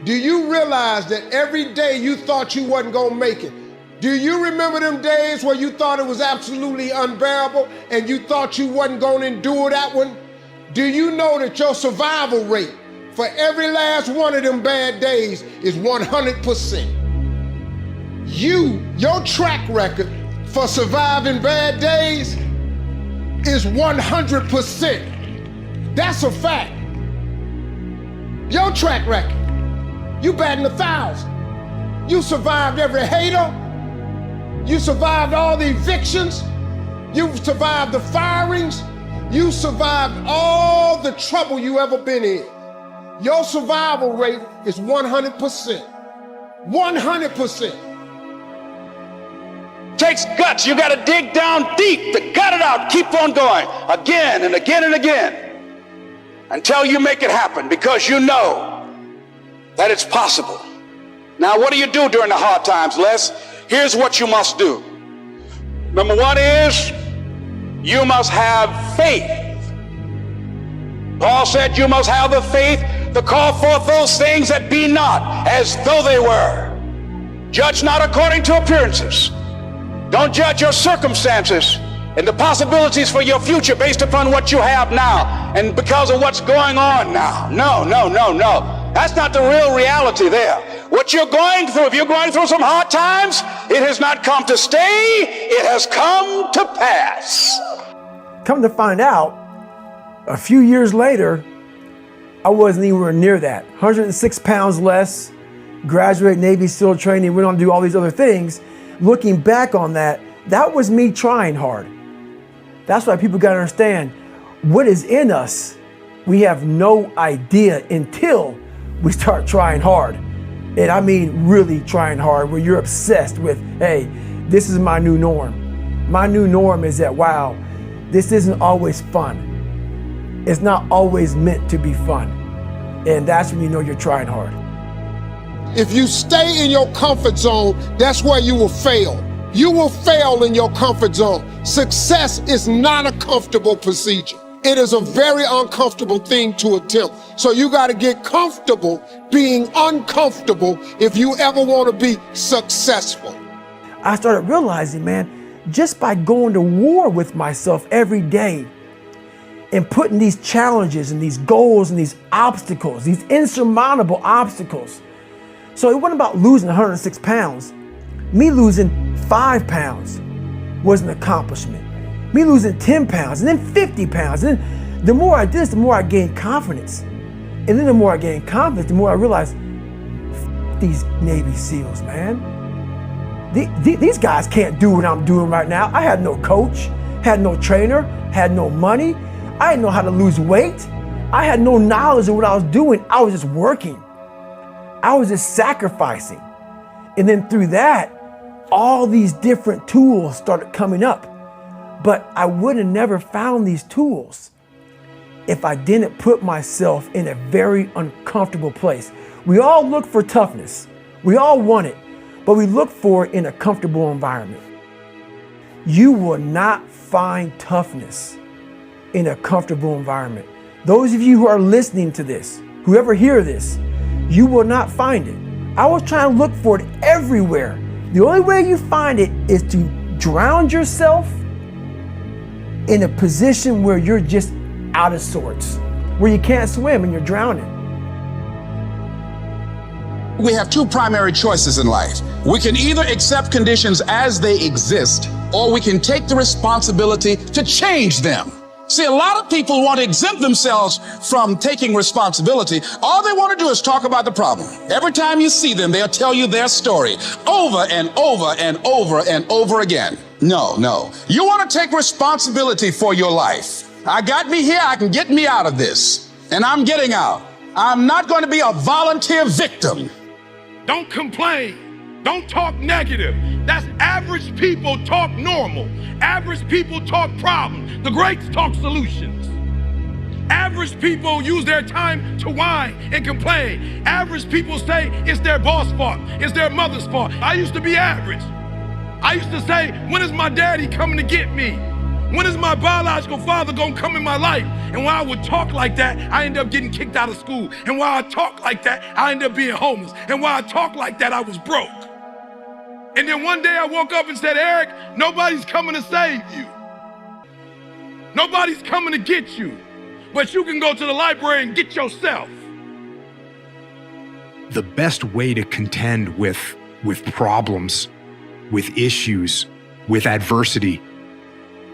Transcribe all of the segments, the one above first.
Do you realize that every day you thought you wasn't gonna make it? Do you remember them days where you thought it was absolutely unbearable and you thought you wasn't gonna endure that one? Do you know that your survival rate for every last one of them bad days is 100%? Your track record for surviving bad days is 100%. That's a fact. Your track record, you batting 1,000. You survived every hater. You survived all the evictions. You survived the firings. You survived all the trouble you ever been in. Your survival rate is 100%. 100%. Takes guts. You got to dig down deep to gut it out. Keep on going again and again and again until you make it happen, because you know that it's possible. Now, what do you do during the hard times, Les? Here's what you must do. Number one is you must have faith. Paul said you must have the faith to call forth those things that be not as though they were. Judge not according to appearances. Don't judge your circumstances and the possibilities for your future based upon what you have now and because of what's going on now. No. That's not the real reality there. What you're going through, if you're going through some hard times, it has not come to stay, it has come to pass. Come to find out, a few years later, I wasn't anywhere near that. 106 pounds less, graduate Navy SEAL training, went on to do all these other things. Looking back on that, that was me trying hard. That's why people gotta understand what is in us. We have no idea until we start trying hard. And I mean really trying hard, where you're obsessed with, hey, this is my new norm. My new norm is that, wow, this isn't always fun. It's not always meant to be fun. And that's when you know you're trying hard. If you stay in your comfort zone, that's where you will fail. You will fail in your comfort zone. Success is not a comfortable procedure. It is a very uncomfortable thing to attempt. So you got to get comfortable being uncomfortable if you ever want to be successful. I started realizing, man, just by going to war with myself every day and putting these challenges and these goals and these obstacles, these insurmountable obstacles. So it wasn't about losing 106 pounds. Me losing 5 pounds was an accomplishment. Me losing 10 pounds and then 50 pounds. And then the more I did this, the more I gained confidence. And then the more I gained confidence, the more I realized, these Navy SEALs, man. These guys can't do what I'm doing right now. I had no coach, had no trainer, had no money. I didn't know how to lose weight. I had no knowledge of what I was doing. I was just working. I was just sacrificing. And then through that, all these different tools started coming up. But I would have never found these tools if I didn't put myself in a very uncomfortable place. We all look for toughness. We all want it, but we look for it in a comfortable environment. You will not find toughness in a comfortable environment. Those of you who are listening to this, whoever hear this, you will not find it. I was trying to look for it everywhere. The only way you find it is to drown yourself in a position where you're just out of sorts, where you can't swim and you're drowning. We have two primary choices in life. We can either accept conditions as they exist, or we can take the responsibility to change them. See, a lot of people want to exempt themselves from taking responsibility. All they want to do is talk about the problem. Every time you see them, they'll tell you their story over and over and over and over again. No. You want to take responsibility for your life. I got me here, I can get me out of this. And I'm getting out. I'm not going to be a volunteer victim. Don't complain. Don't talk negative. That's average people talk normal. Average people talk problems. The greats talk solutions. Average people use their time to whine and complain. Average people say it's their boss' fault. It's their mother's fault. I used to be average. I used to say, when is my daddy coming to get me? When is my biological father gonna come in my life? And while I would talk like that, I ended up getting kicked out of school. And while I talk like that, I ended up being homeless. And while I talk like that, I was broke. And then one day I woke up and said, Eric, nobody's coming to save you. Nobody's coming to get you. But you can go to the library and get yourself. The best way to contend with problems, with issues, with adversity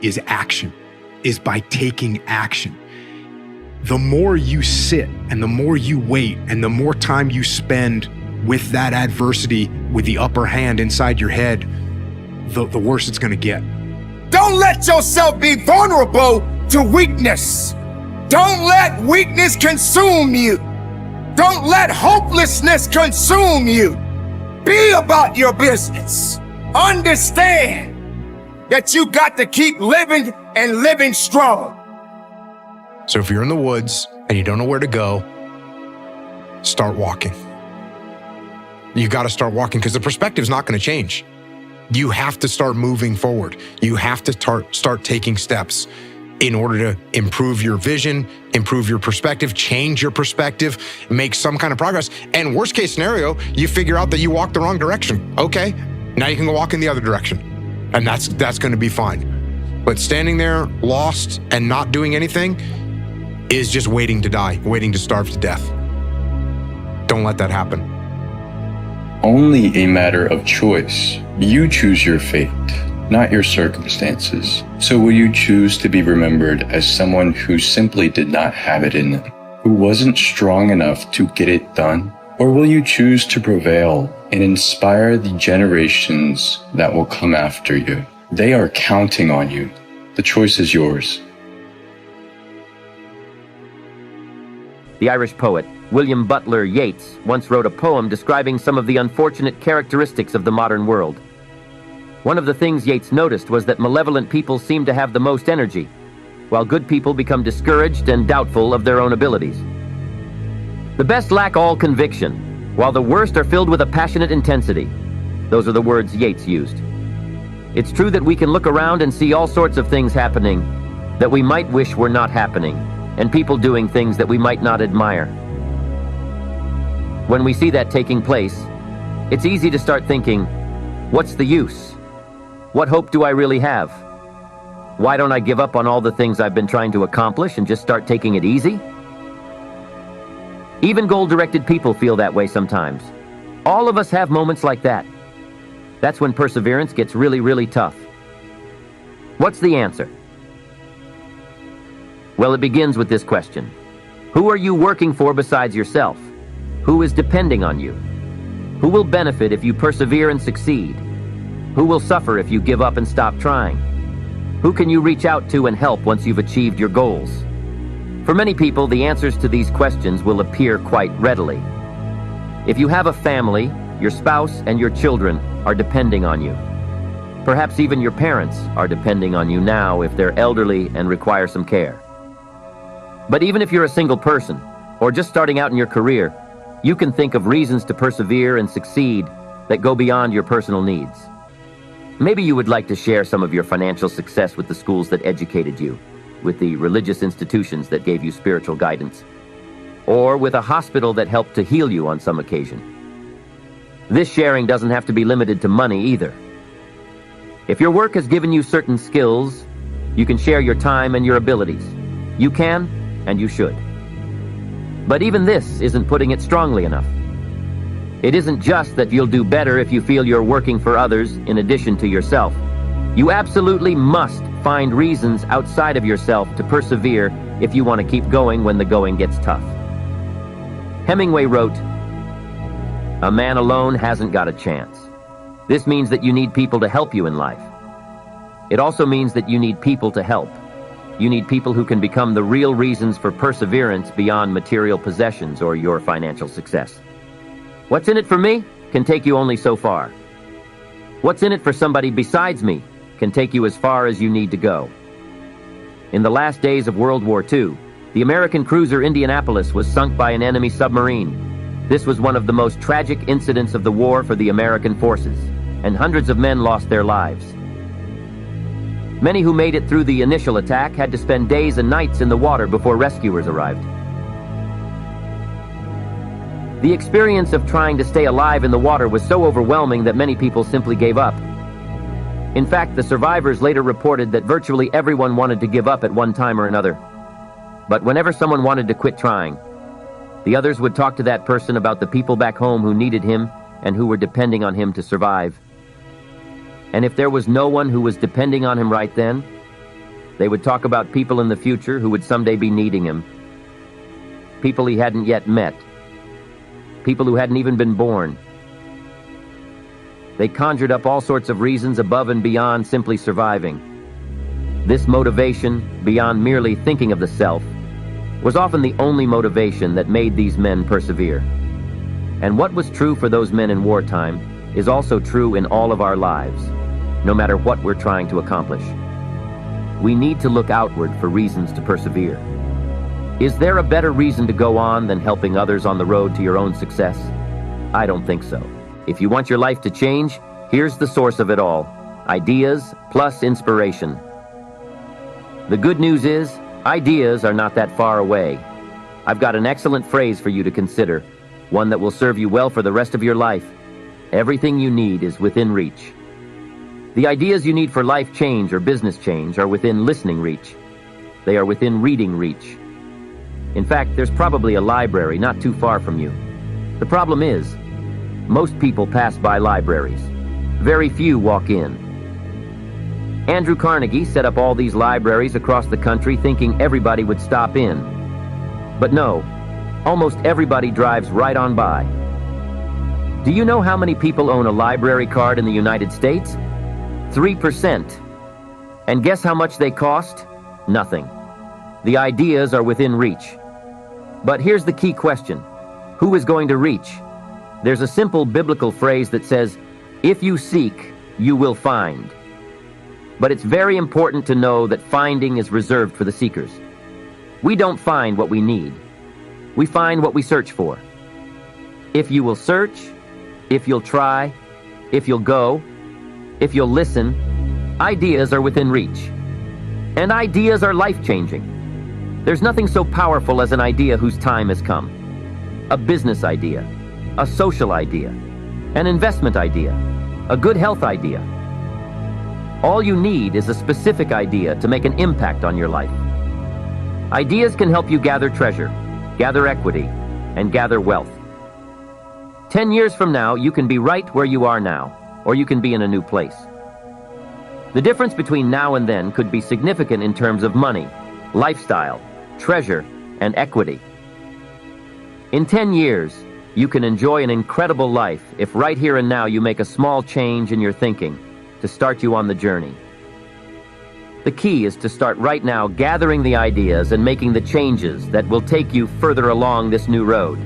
is action, is by taking action. The more you sit and the more you wait and the more time you spend with that adversity, with the upper hand inside your head, the worse it's gonna get. Don't let yourself be vulnerable to weakness. Don't let weakness consume you. Don't let hopelessness consume you. Be about your business. Understand that you got to keep living and living strong. So if you're in the woods and you don't know where to go, start walking. You got to start walking because the perspective's not going to change. You have to start moving forward. You have to start taking steps in order to improve your vision, improve your perspective, change your perspective, make some kind of progress. And worst case scenario, you figure out that you walked the wrong direction. Okay, now you can go walk in the other direction. And that's going to be fine. But standing there lost and not doing anything is just waiting to die, waiting to starve to death. Don't let that happen. Only a matter of choice. You choose your fate, not your circumstances. So will you choose to be remembered as someone who simply did not have it in them, who wasn't strong enough to get it done? Or will you choose to prevail and inspire the generations that will come after you? They are counting on you. The choice is yours. The Irish poet William Butler Yeats once wrote a poem describing some of the unfortunate characteristics of the modern world. One of the things Yeats noticed was that malevolent people seem to have the most energy, while good people become discouraged and doubtful of their own abilities. The best lack all conviction, while the worst are filled with a passionate intensity. Those are the words Yeats used. It's true that we can look around and see all sorts of things happening that we might wish were not happening, and people doing things that we might not admire. When we see that taking place, it's easy to start thinking, what's the use? What hope do I really have? Why don't I give up on all the things I've been trying to accomplish and just start taking it easy? Even goal-directed people feel that way sometimes. All of us have moments like that. That's when perseverance gets really, really tough. What's the answer? Well, it begins with this question. Who are you working for besides yourself? Who is depending on you? Who will benefit if you persevere and succeed? Who will suffer if you give up and stop trying? Who can you reach out to and help once you've achieved your goals? For many people, the answers to these questions will appear quite readily. If you have a family, your spouse and your children are depending on you. Perhaps even your parents are depending on you now if they're elderly and require some care. But even if you're a single person, or just starting out in your career, you can think of reasons to persevere and succeed that go beyond your personal needs. Maybe you would like to share some of your financial success with the schools that educated you, with the religious institutions that gave you spiritual guidance, or with a hospital that helped to heal you on some occasion. This sharing doesn't have to be limited to money either. If your work has given you certain skills, you can share your time and your abilities. You can, and you should. But even this isn't putting it strongly enough. It isn't just that you'll do better if you feel you're working for others in addition to yourself. You absolutely must find reasons outside of yourself to persevere if you want to keep going when the going gets tough. Hemingway wrote, "A man alone hasn't got a chance." This means that you need people to help you in life. It also means that you need people to help. You need people who can become the real reasons for perseverance beyond material possessions or your financial success. What's in it for me can take you only so far. What's in it for somebody besides me can take you as far as you need to go. In the last days of World War II, the American cruiser Indianapolis was sunk by an enemy submarine. This was one of the most tragic incidents of the war for the American forces, and hundreds of men lost their lives. Many who made it through the initial attack had to spend days and nights in the water before rescuers arrived. The experience of trying to stay alive in the water was so overwhelming that many people simply gave up. In fact, the survivors later reported that virtually everyone wanted to give up at one time or another. But whenever someone wanted to quit trying, the others would talk to that person about the people back home who needed him and who were depending on him to survive. And if there was no one who was depending on him right then, they would talk about people in the future who would someday be needing him. People he hadn't yet met. People who hadn't even been born. They conjured up all sorts of reasons above and beyond simply surviving. This motivation, beyond merely thinking of the self, was often the only motivation that made these men persevere. And what was true for those men in wartime is also true in all of our lives, no matter what we're trying to accomplish. We need to look outward for reasons to persevere. Is there a better reason to go on than helping others on the road to your own success? I don't think so. If you want your life to change, here's the source of it all: ideas plus inspiration. The good news is, ideas are not that far away. I've got an excellent phrase for you to consider, one that will serve you well for the rest of your life. Everything you need is within reach. The ideas you need for life change or business change are within listening reach. They are within reading reach. In fact, there's probably a library not too far from you. The problem is, most people pass by libraries. Very few walk in. Andrew Carnegie set up all these libraries across the country thinking everybody would stop in. But no, almost everybody drives right on by. Do you know how many people own a library card in the United States? 3%. And guess how much they cost? Nothing. The ideas are within reach. But here's the key question: who is going to reach? There's a simple biblical phrase that says, "If you seek, you will find." But it's very important to know that finding is reserved for the seekers. We don't find what we need. We find what we search for. If you will search, if you'll try, if you'll go, if you'll listen, ideas are within reach. And ideas are life-changing. There's nothing so powerful as an idea whose time has come. A business idea, a social idea, an investment idea, a good health idea. All you need is a specific idea to make an impact on your life. Ideas can help you gather treasure, gather equity, and gather wealth. 10 years from now, you can be right where you are now, or you can be in a new place. The difference between now and then could be significant in terms of money, lifestyle, treasure, and equity. In 10 years, you can enjoy an incredible life if right here and now you make a small change in your thinking to start you on the journey. The key is to start right now gathering the ideas and making the changes that will take you further along this new road.